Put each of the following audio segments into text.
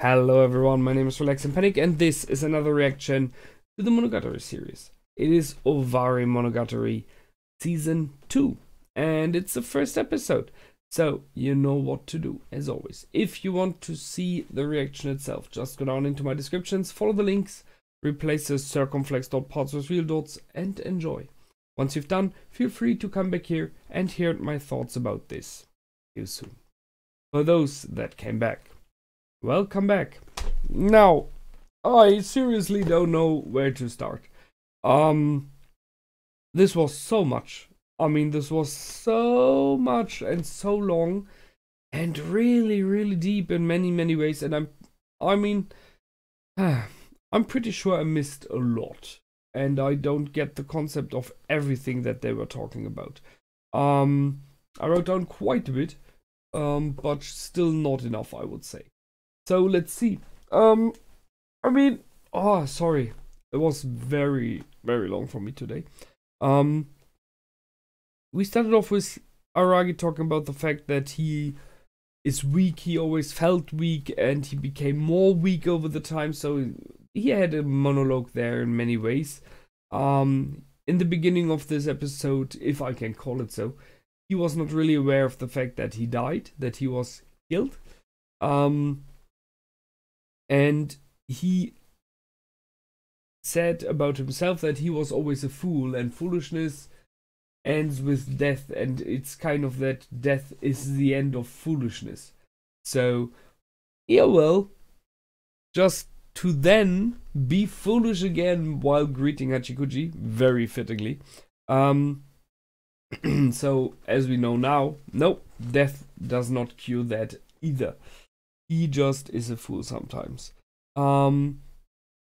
Hello everyone, my name is Relax and Panic, and this is another reaction to the Monogatari series. It is Owarimonogatari Season 2, and it's the first episode, so you know what to do, as always. If you want to see the reaction itself, just go down into my descriptions, follow the links, replace the circumflex.parts with real dots, and enjoy. Once you've done, feel free to come back here and hear my thoughts about this. See you soon. For those that came back, welcome back. Now, I seriously don't know where to start. This was so much. This was so much and so long and really deep in many ways. And I'm pretty sure I missed a lot. And I don't get the concept of everything that they were talking about. I wrote down quite a bit, but still not enough, I would say. So let's see. Sorry. It was very long for me today. We started off with Aragi talking about the fact that he is weak. He always felt weak and he became more weak over the time. So he had a monologue there in many ways. In the beginning of this episode, if I can call it so, he was not really aware of the fact that he died, that he was killed. And he said about himself that he was always a fool, and foolishness ends with death, and it's kind of that death is the end of foolishness. So, yeah, well, just to then be foolish again while greeting Hachikuji, very fittingly. So, as we know now, no, death does not cure that either. He just is a fool sometimes.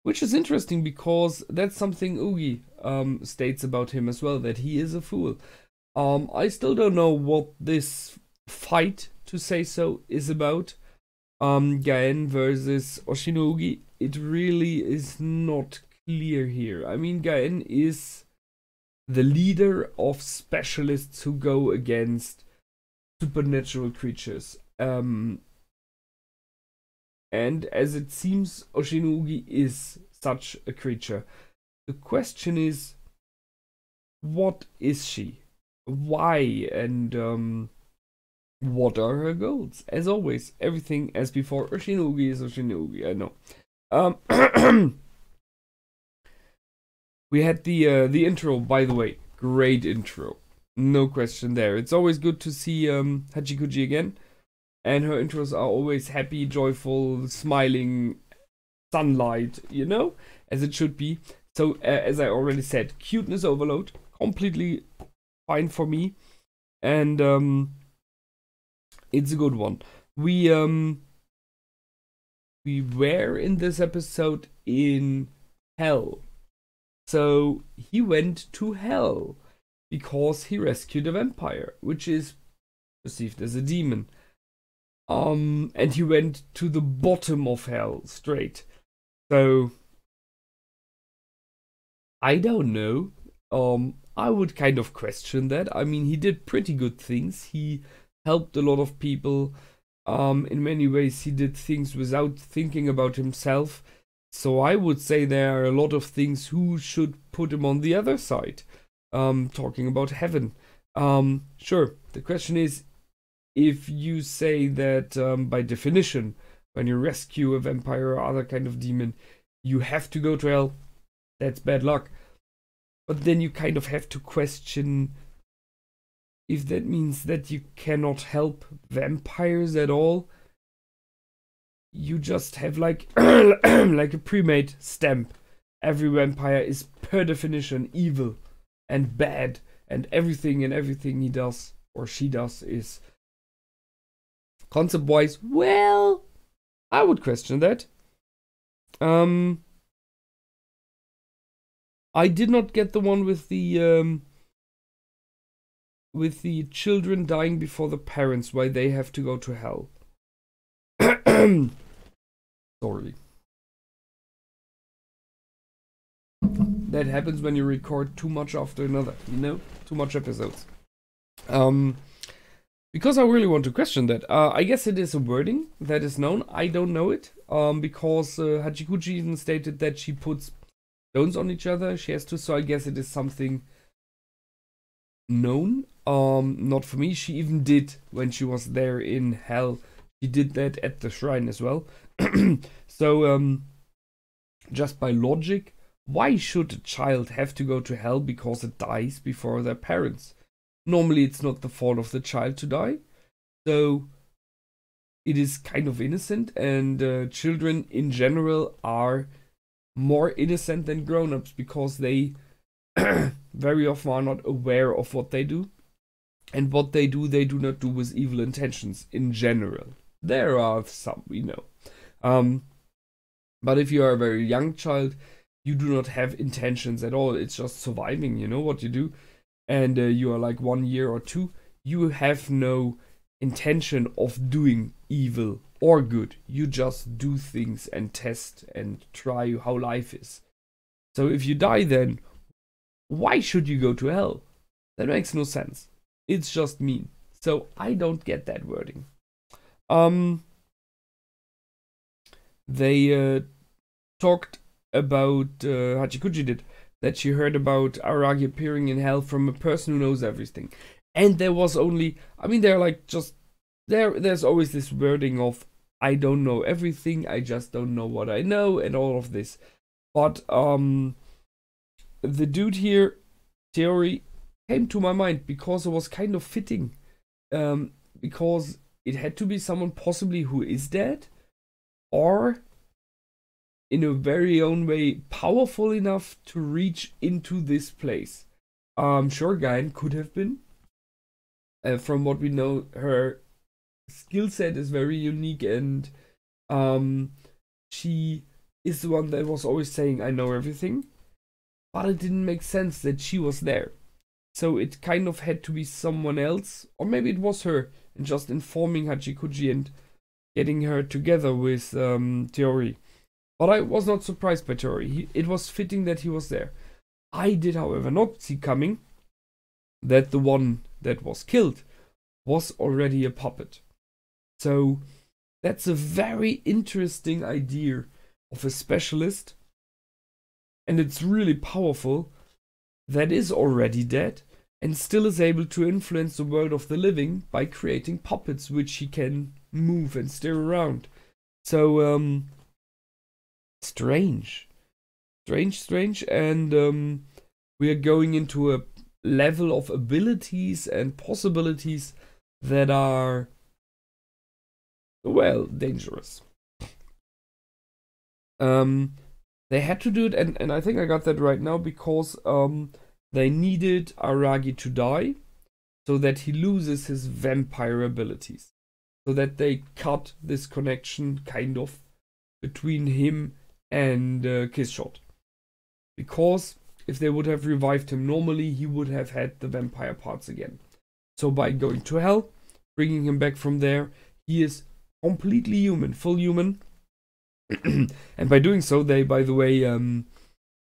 Which is interesting because that's something Ugi states about him as well, that he is a fool. I still don't know what this fight, to say so, is about. Gaen versus Oshino Ugi. It really is not clear here. I mean, Gaen is the leader of specialists who go against supernatural creatures. And as it seems, Oshino Ugi is such a creature. The question is, what is she? Why? And what are her goals? As always, everything as before. Oshino Ugi is Oshino Ugi, I know. We had the intro, by the way. Great intro. No question there. It's always good to see Hachikuji again. And her intros are always happy, joyful, smiling, sunlight, you know, as it should be. So, as I already said, cuteness overload, completely fine for me. And it's a good one. We were in this episode in hell. So, he went to hell because he rescued a vampire, which is perceived as a demon. And he went to the bottom of hell straight. So, I don't know. I would kind of question that. I mean, he did pretty good things. He helped a lot of people. In many ways, he did things without thinking about himself. So I would say there are a lot of things who should put him on the other side. Talking about heaven. Sure, the question is, if you say that by definition, when you rescue a vampire or other kind of demon, you have to go to hell, that's bad luck. But then you kind of have to question if that means that you cannot help vampires at all. You just have like like a pre-made stamp. Every vampire is per definition evil and bad, and everything he does or she does is concept-wise, well, I would question that. I did not get the one with the children dying before the parents, why they have to go to hell. Sorry. That happens when you record too much after another, you know? Too much episodes. Because I really want to question that. I guess it is a wording that is known. I don't know it. Because Hachikuji even stated that she puts stones on each other. She has to, so I guess it is something known. Not for me. She even did when she was there in hell. She did that at the shrine as well. So, just by logic, why should a child have to go to hell because it dies before their parents? Normally, it's not the fault of the child to die. So, it is kind of innocent, and children in general are more innocent than grown-ups because they very often are not aware of what they do. And what they do not do with evil intentions in general. There are some, we know. But if you are a very young child, you do not have intentions at all. It's just surviving, you know what you do. And you are like 1 year or 2, you have no intention of doing evil or good. You just do things and test and try how life is. So if you die then, why should you go to hell? That makes no sense. It's just mean. So I don't get that wording. They talked about, Hachikuji did, that she heard about Aragi appearing in hell from a person who knows everything. And there was only, I mean, they're like just, there's always this wording of, I don't know everything, I just don't know what I know, and all of this. But, the dude here, Teori, came to my mind because it was kind of fitting. Because it had to be someone possibly who is dead, or in a very own way powerful enough to reach into this place. Sure, Gaen could have been. From what we know, her skill set is very unique, and she is the one that was always saying, I know everything. But it didn't make sense that she was there. So it kind of had to be someone else, or maybe it was her, and just informing Hachikuji and getting her together with Teori. But I was not surprised by Teori. It was fitting that he was there. I did, however, not see coming that the one that was killed was already a puppet. So that's a very interesting idea of a specialist, and it's really powerful, that is already dead and still is able to influence the world of the living by creating puppets which he can move and steer around. So, strange, and we are going into a level of abilities and possibilities that are, well, dangerous. They had to do it, and I think I got that right now, because they needed Aragi to die so that he loses his vampire abilities. So that they cut this connection, kind of, between him and Kissshot. Because if they would have revived him normally, he would have had the vampire parts again. So by going to hell, bringing him back from there, he is completely human, full human. And by doing so, they, by the way,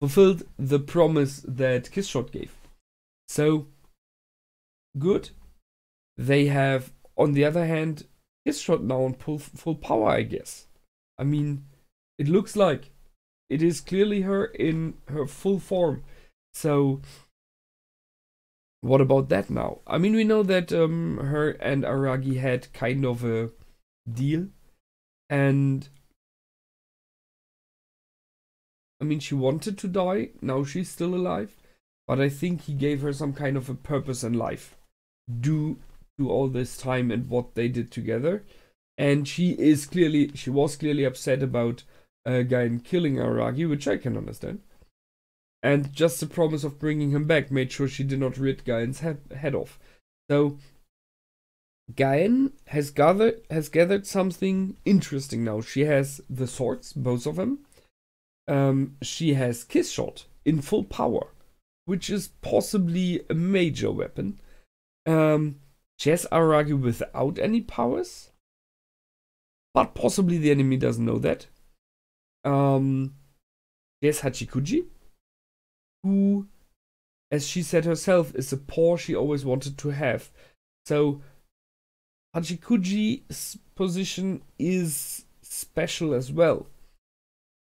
fulfilled the promise that Kissshot gave. So, good. They have, on the other hand, Kissshot now on full power, I guess. I mean, it looks like it is clearly her in her full form. So, what about that now? I mean, we know that her and Aragi had kind of a deal. And I mean, she wanted to die, now she's still alive, but I think he gave her some kind of a purpose in life due to all this time and what they did together. And she was clearly upset about Gaen killing Aragi, which I can understand. And just the promise of bringing him back made sure she did not rid Gaen's head off. So Gaen has gathered something interesting now. She has the swords, both of them. She has Kissshot in full power, which is possibly a major weapon. She has Aragi without any powers, but possibly the enemy doesn't know that. She has Hachikuji, who, as she said herself, is a paw she always wanted to have. So Hachikuji's position is special as well,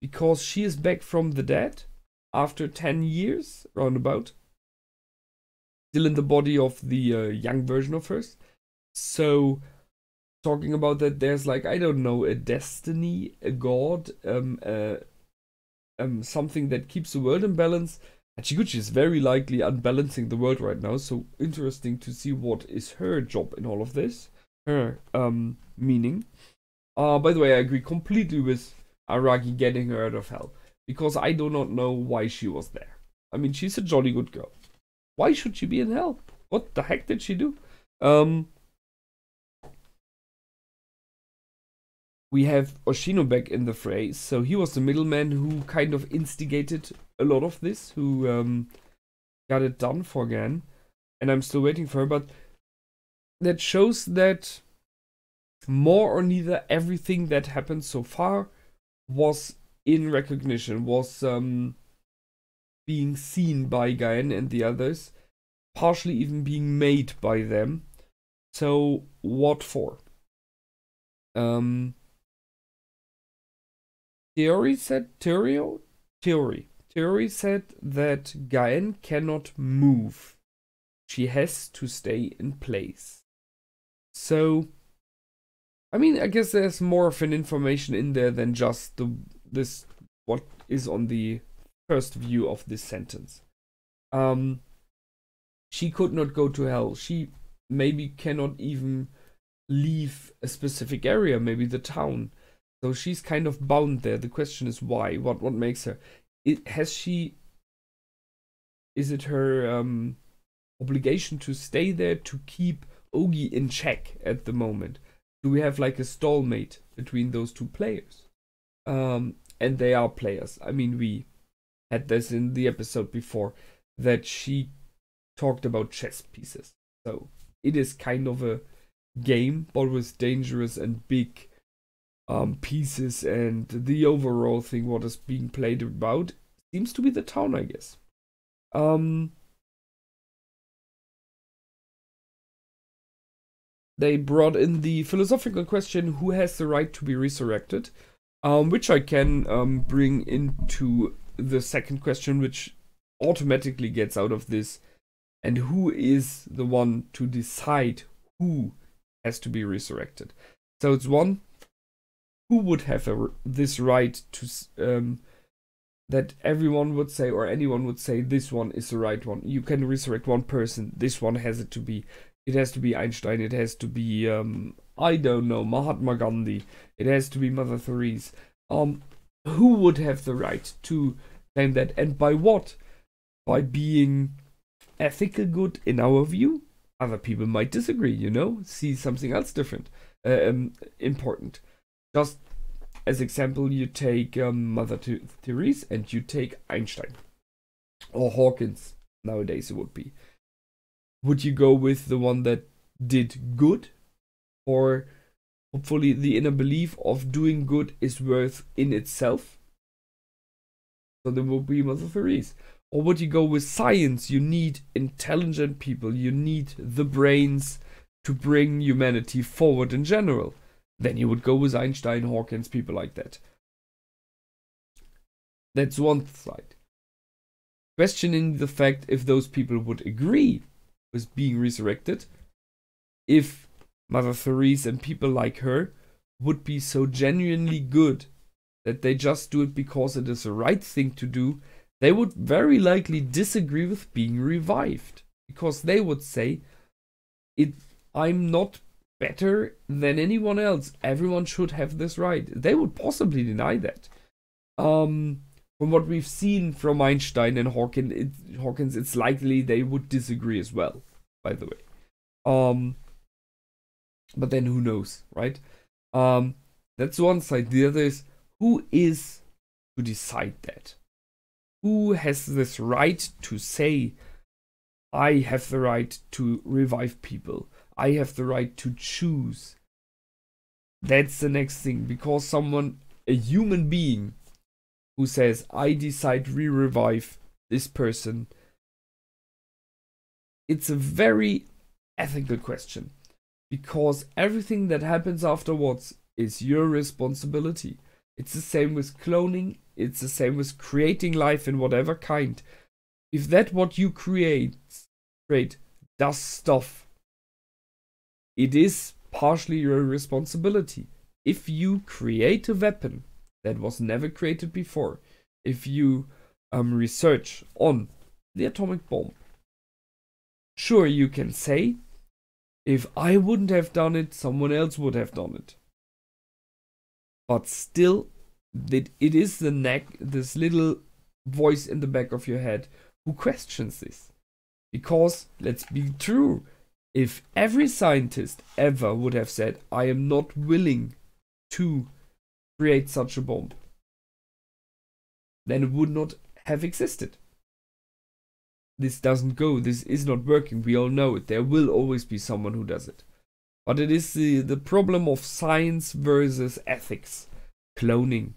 because she is back from the dead after 10 years, roundabout. Still in the body of the young version of hers. So, talking about that, there's like, I don't know, a destiny, a god, something that keeps the world in balance. Hachikuji is very likely unbalancing the world right now, so interesting to see what is her job in all of this. Her meaning. By the way, I agree completely with Araki getting her out of hell, because I do not know why she was there. I mean, she's a jolly good girl. Why should she be in hell? What the heck did she do? We have Oshino back in the fray, so he was the middleman who kind of instigated a lot of this, who got it done for Gaen, and I'm still waiting for her, but that shows that more or neither everything that happened so far was in recognition, was being seen by Gaen and the others, partially even being made by them. So what for? Teori said Teori said that Gaen cannot move. She has to stay in place. So, I mean, I guess there's more of an information in there than just this what is on the first view of this sentence. She could not go to hell. She maybe cannot even leave a specific area, maybe the town. So she's kind of bound there. The question is why? What makes her? Is it her obligation to stay there to keep Ogi in check at the moment? Do we have like a stalemate between those two players? And they are players. I mean, we had this in the episode before, that she talked about chess pieces. So it is kind of a game, but with dangerous and big pieces, and the overall thing, what is being played about, seems to be the town, I guess. They brought in the philosophical question, who has the right to be resurrected? Which I can bring into the second question, which automatically gets out of this. And who is the one to decide who has to be resurrected? So it's one, who would have this right to that everyone would say, or anyone would say, this one is the right one. You can resurrect one person. This one has it to be. It has to be Einstein. It has to be I don't know, Mahatma Gandhi. It has to be Mother Teresa. Who would have the right to claim that, and by what? By being ethical good in our view. Other people might disagree, you know, see something else different, important. Just as example, you take Mother Teresa and you take Einstein or Hawkins. Nowadays it would be. Would you go with the one that did good, or hopefully the inner belief of doing good is worth in itself? So there will be Mother Teresa. Or would you go with science? You need intelligent people. You need the brains to bring humanity forward in general. Then you would go with Einstein, Hawkins, people like that. That's one side. Questioning the fact if those people would agree with being resurrected, if Mother Teresa and people like her would be so genuinely good that they just do it because it is the right thing to do, they would very likely disagree with being revived. Because they would say, I'm not better than anyone else. Everyone should have this right. They would possibly deny that. From what we've seen from Einstein and Hawkins, it's likely they would disagree as well, by the way. But then who knows, right? That's one side. The other is, who is to decide that? Who has this right to say, I have the right to revive people? I have the right to choose. That's the next thing. Because someone, a human being, who says, I decide re-revive this person, it's a very ethical question. because everything that happens afterwards is your responsibility. It's the same with cloning, it's the same with creating life in whatever kind. If that what you create does stuff, it is partially your responsibility. If you create a weapon that was never created before, if you research on the atomic bomb, sure, you can say, if I wouldn't have done it, someone else would have done it. But still, it is this little voice in the back of your head who questions this. Because, let's be true, if every scientist ever would have said, I am not willing to create such a bomb, then it would not have existed. This doesn't go, this is not working, we all know it. There will always be someone who does it. But it is the problem of science versus ethics. Cloning.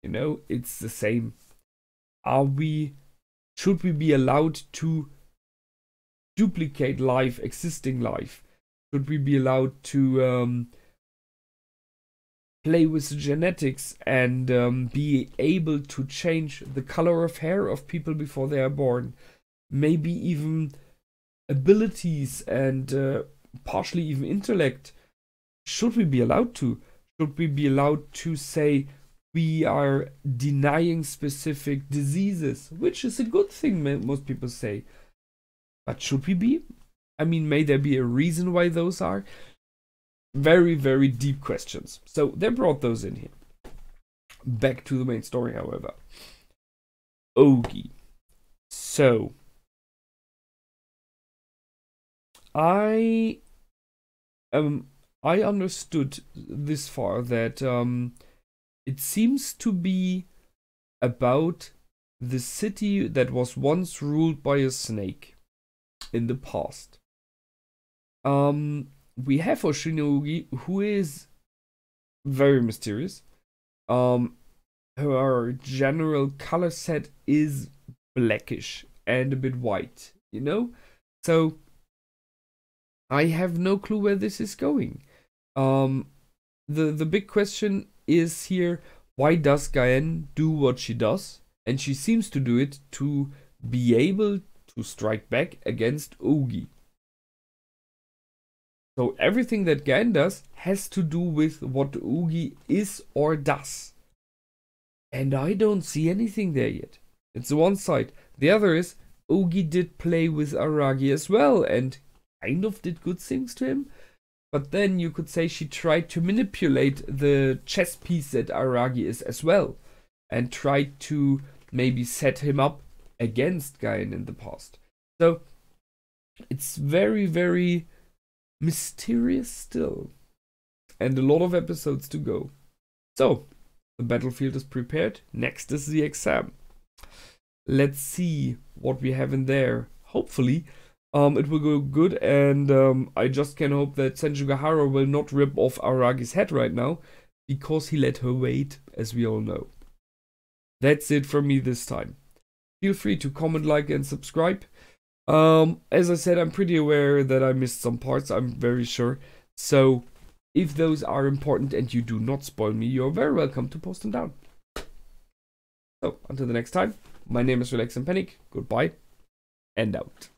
You know, it's the same. Should we be allowed to duplicate life, existing life? Should we be allowed to play with the genetics and be able to change the color of hair of people before they are born? Maybe even abilities and partially even intellect. Should we be allowed to? Should we be allowed to say we are denying specific diseases, which is a good thing, most people say. But should we be? I mean, may there be a reason why those are? Very, very deep questions. So they brought those in here. Back to the main story, however. Ogi. So, I understood this far that it seems to be about the city that was once ruled by a snake in the past. We have Oshino, who is very mysterious. Her general color set is blackish and a bit white, you know? So I have no clue where this is going. The big question is here, why does Gaen do what she does? And she seems to do it to be able to strike back against Ogi. So everything that Gaen does has to do with what Ogi is or does. And I don't see anything there yet. It's the one side. The other is, Ogi did play with Aragi as well and kind of did good things to him. But then you could say she tried to manipulate the chess piece that Aragi is as well. And tried to maybe set him up against Gaen in the past. So it's very, very mysterious still. And a lot of episodes to go. So, the battlefield is prepared. Next is the exam. Let's see what we have in there. Hopefully, it will go good, and I just can hope that Senjugahara will not rip off Aragi's head right now, because he let her wait, as we all know. That's it from me this time. Feel free to comment, like, and subscribe. As I said, I'm pretty aware that I missed some parts, I'm very sure. So, if those are important and you do not spoil me, you're very welcome to post them down. So, until the next time, my name is Relax and Panic. Goodbye, and out.